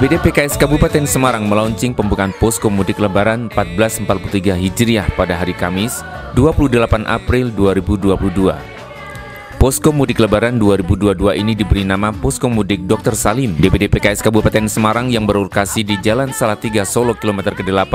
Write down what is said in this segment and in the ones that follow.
DPD PKS Kabupaten Semarang melaunching pembukaan posko mudik Lebaran 1443 Hijriah pada hari Kamis, 28 April 2022. Posko mudik Lebaran 2022 ini diberi nama Posko Mudik Dr. Salim DPD PKS Kabupaten Semarang yang berlokasi di Jalan Salatiga Solo kilometer ke-8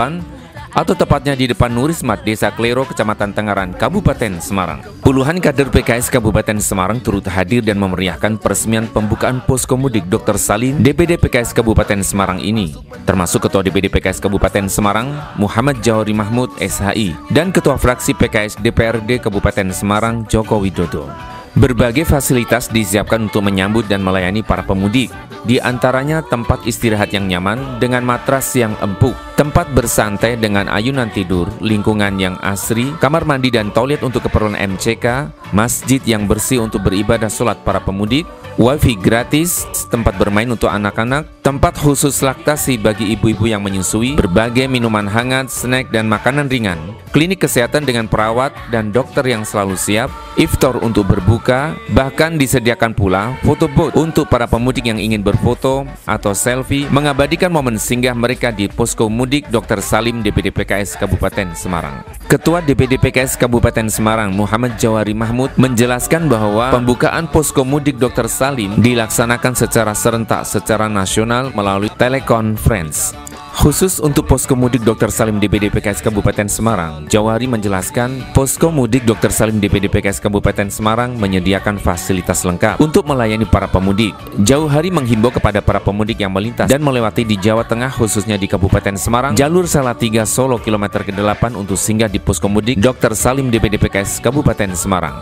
atau tepatnya di depan Nurismat Desa Klero, Kecamatan Tengaran, Kabupaten Semarang. Puluhan kader PKS Kabupaten Semarang turut hadir dan memeriahkan peresmian pembukaan Posko Mudik Dr. Salim DPD PKS Kabupaten Semarang ini, termasuk Ketua DPD PKS Kabupaten Semarang Muhammad Jawari Mahmud SHI dan Ketua Fraksi PKS DPRD Kabupaten Semarang Joko Widodo. Berbagai fasilitas disiapkan untuk menyambut dan melayani para pemudik, di antaranya tempat istirahat yang nyaman dengan matras yang empuk, tempat bersantai dengan ayunan tidur, lingkungan yang asri, kamar mandi dan toilet untuk keperluan MCK, masjid yang bersih untuk beribadah sholat para pemudik, wifi gratis, tempat bermain untuk anak-anak, tempat khusus laktasi bagi ibu-ibu yang menyusui, berbagai minuman hangat, snack dan makanan ringan, klinik kesehatan dengan perawat dan dokter yang selalu siap, iftar untuk berbuka, bahkan disediakan pula foto booth untuk para pemudik yang ingin berfoto atau selfie mengabadikan momen singgah mereka di Posko Mudik Dr. Salim DPD PKS Kabupaten Semarang. Ketua DPD PKS Kabupaten Semarang Muhammad Jawari Mahmud menjelaskan bahwa pembukaan Posko Mudik Dr. Salim dilaksanakan secara serentak secara nasional melalui telekonferensi. Khusus untuk Posko Mudik Dr. Salim DPD PKS Kabupaten Semarang, Jawari menjelaskan Posko Mudik Dr. Salim DPD PKS Kabupaten Semarang menyediakan fasilitas lengkap untuk melayani para pemudik. Jawari menghimbau kepada para pemudik yang melintas dan melewati di Jawa Tengah khususnya di Kabupaten Semarang, jalur Salatiga Solo kilometer ke-8 untuk singgah di Posko Mudik Dr. Salim DPD PKS Kabupaten Semarang.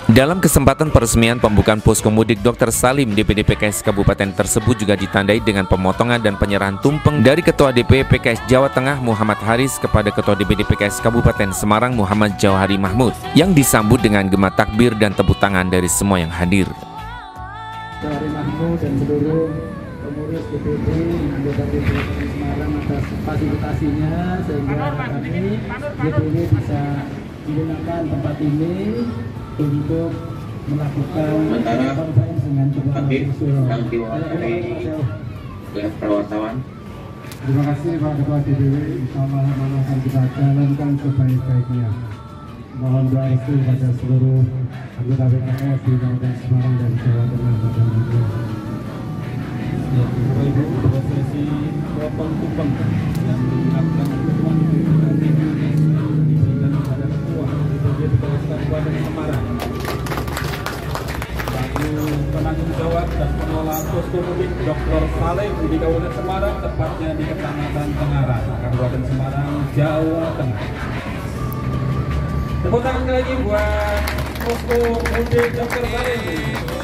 Dalam kesempatan peresmian pembukaan Posko Mudik Dr. Salim DPD PKS Kabupaten tersebut juga ditandai dengan pemotongan dan penyerahan tumpeng dari Ketua DPD PKS Jawa Tengah Muhammad Haris kepada Ketua DPD PKS Kabupaten Semarang Muhammad Jawari Mahmud yang disambut dengan gema takbir dan tepuk tangan dari semua yang hadir. Jawari Mahmud dan seluruh pengurus DPD anggota DPD Semarang atas fasilitasinya sehingga kami DPD bisa menggunakan tempat ini untuk melakukan konferensi dengan Ketua yang diwakili oleh wartawan. Terima kasih Pak Ketua DPD, insyaallah akan kita jalankan sebaik-baiknya. Mohon doa restu pada seluruh anggota PKS di Kabupaten Semarang dan Jawa Tengah pada hari ini. Bapak Ibu, prosesi potong tumpeng yang dilakukan Ketua DPD diberikan kepada Ketua DPD PKS Kabupaten Semarang. Penanggung jawab dan pengelola Posko Mudik Dr. Salim di Kabupaten Semarang, tepatnya di Kecamatan Tengaran, Kabupaten Semarang, Jawa Tengah. Tepuk tangan sekali lagi buat Posko Mudik Dr. Salim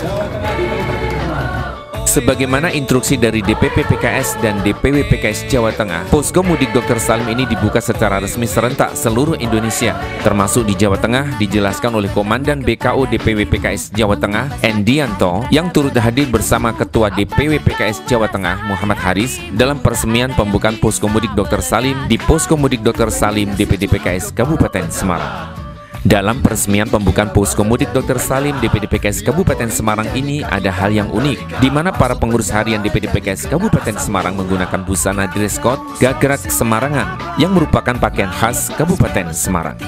Jawa Tengah di Kabupaten Semarang. Sebagaimana instruksi dari DPP PKS dan DPW PKS Jawa Tengah, Posko Mudik Dr. Salim ini dibuka secara resmi serentak seluruh Indonesia, termasuk di Jawa Tengah, dijelaskan oleh Komandan BKO DPW PKS Jawa Tengah, Endianto, yang turut hadir bersama Ketua DPW PKS Jawa Tengah, Muhammad Haris, dalam peresmian pembukaan Posko Mudik Dr. Salim di Posko Mudik Dr. Salim DPD PKS Kabupaten Semarang. Dalam peresmian pembukaan Posko Mudik Dr. Salim DPD PKS Kabupaten Semarang ini ada hal yang unik, di mana para pengurus harian DPD PKS Kabupaten Semarang menggunakan busana dress code Gagrak Semarangan yang merupakan pakaian khas Kabupaten Semarang.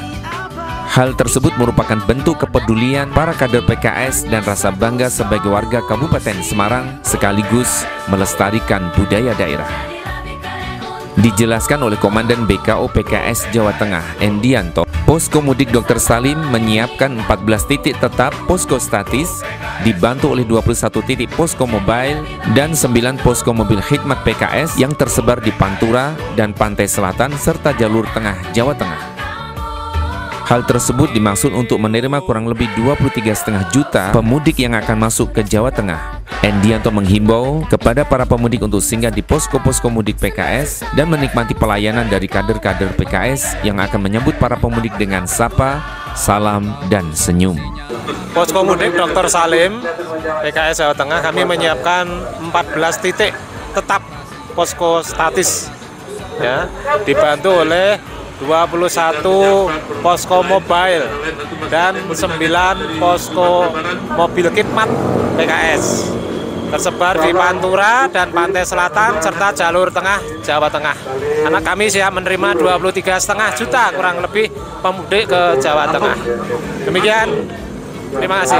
Hal tersebut merupakan bentuk kepedulian para kader PKS dan rasa bangga sebagai warga Kabupaten Semarang sekaligus melestarikan budaya daerah. Dijelaskan oleh Komandan BKO PKS Jawa Tengah, Endianto, Posko Mudik Dr. Salim menyiapkan 14 titik tetap posko statis, dibantu oleh 21 titik posko mobile dan 9 posko mobil khidmat PKS yang tersebar di Pantura dan Pantai Selatan serta jalur tengah Jawa Tengah. Hal tersebut dimaksud untuk menerima kurang lebih 23,5 juta pemudik yang akan masuk ke Jawa Tengah. Endianto menghimbau kepada para pemudik untuk singgah di posko-posko mudik PKS dan menikmati pelayanan dari kader-kader PKS yang akan menyambut para pemudik dengan sapa, salam, dan senyum. Posko Mudik Dr. Salim PKS Jawa Tengah, kami menyiapkan 14 titik tetap posko statis, ya, dibantu oleh 21 posko mobile dan 9 posko mobil khidmat PKS. tersebar di Pantura dan Pantai Selatan serta jalur tengah Jawa Tengah. Karena kami siap menerima 23,5 juta kurang lebih pemudik ke Jawa Tengah. Demikian, terima kasih.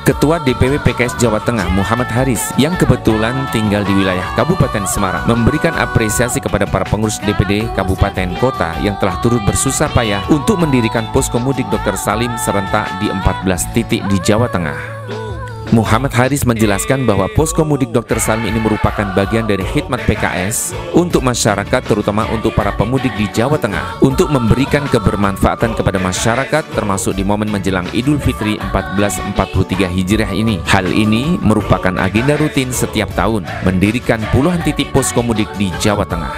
Ketua DPW PKS Jawa Tengah Muhammad Haris yang kebetulan tinggal di wilayah Kabupaten Semarang memberikan apresiasi kepada para pengurus DPD Kabupaten Kota yang telah turut bersusah payah untuk mendirikan posko mudik Dr. Salim serentak di 14 titik di Jawa Tengah. Muhammad Haris menjelaskan bahwa posko mudik Dr. Salim ini merupakan bagian dari khidmat PKS untuk masyarakat, terutama untuk para pemudik di Jawa Tengah, untuk memberikan kebermanfaatan kepada masyarakat termasuk di momen menjelang Idul Fitri 1443 Hijriah ini. Hal ini merupakan agenda rutin setiap tahun, mendirikan puluhan titik posko mudik di Jawa Tengah.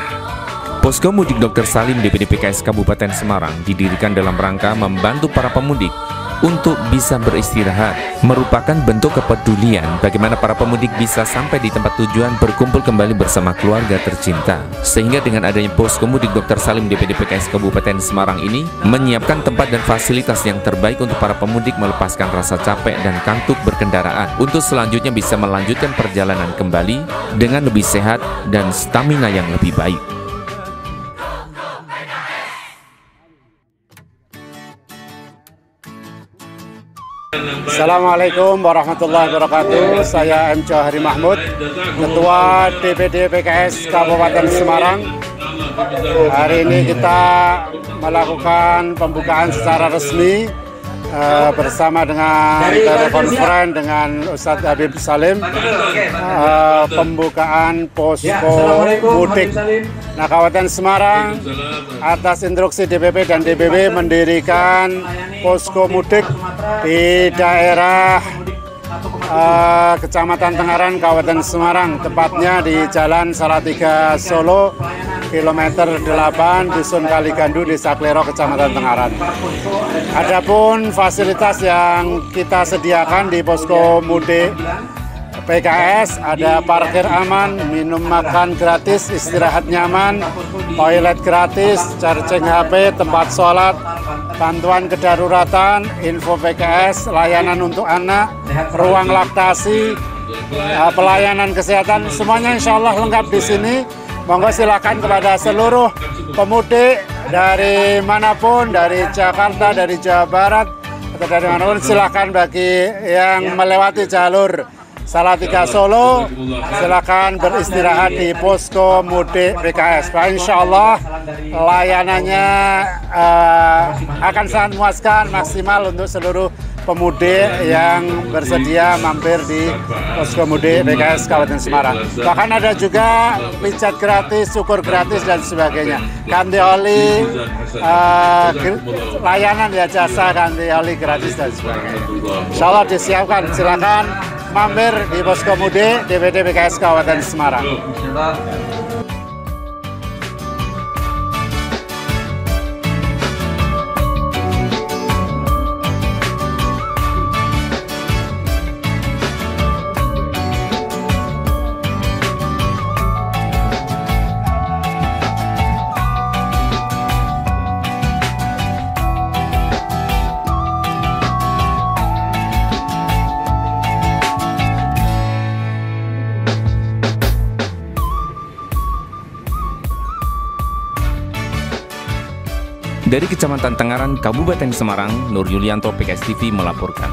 Posko mudik Dr. Salim DPD PKS Kabupaten Semarang didirikan dalam rangka membantu para pemudik untuk bisa beristirahat, merupakan bentuk kepedulian bagaimana para pemudik bisa sampai di tempat tujuan berkumpul kembali bersama keluarga tercinta. Sehingga dengan adanya posko mudik Dr. Salim DPD PKS Kabupaten Semarang ini menyiapkan tempat dan fasilitas yang terbaik untuk para pemudik melepaskan rasa capek dan kantuk berkendaraan untuk selanjutnya bisa melanjutkan perjalanan kembali dengan lebih sehat dan stamina yang lebih baik. Assalamualaikum warahmatullahi wabarakatuh. Saya M. Johari Mahmud, Ketua DPD PKS Kabupaten Semarang. Hari ini kita melakukan pembukaan secara resmi bersama dengan telekonferensi dengan Ustadz Habib Salim, pembukaan posko mudik. Nah, Kabupaten Semarang atas instruksi DPP dan DPW mendirikan posko mudik di daerah Kecamatan Tengaran, Kabupaten Semarang, tepatnya di Jalan Salatiga Solo, kilometer 8, Dusun Kaligandu, Desa Klero, Kecamatan Tengaran. Adapun fasilitas yang kita sediakan di posko mudik PKS, ada parkir aman, minum makan gratis, istirahat nyaman, toilet gratis, charging HP, tempat sholat, bantuan kedaruratan, info PKS, layanan untuk anak, ruang laktasi, pelayanan kesehatan, semuanya insya Allah lengkap di sini. Monggo silakan kepada seluruh pemudik dari manapun, dari Jakarta, dari Jawa Barat, atau dari manapun, silakan bagi yang melewati jalur Salatiga Solo, silakan beristirahat di posko mudik PKS. Insya Allah layanannya akan sangat memuaskan, maksimal untuk seluruh pemudik yang bersedia mampir di posko mudik PKS Kabupaten Semarang. Bahkan ada juga pijat gratis, cukur gratis dan sebagainya. Ganti oli, layanan ya, jasa ganti oli gratis dan sebagainya. Insya Allah disiapkan, silakan mampir di posko mudik DPD PKS Kabupaten Semarang. Dari Kecamatan Tengaran, Kabupaten Semarang, Nur Yulianto, PKS TV melaporkan.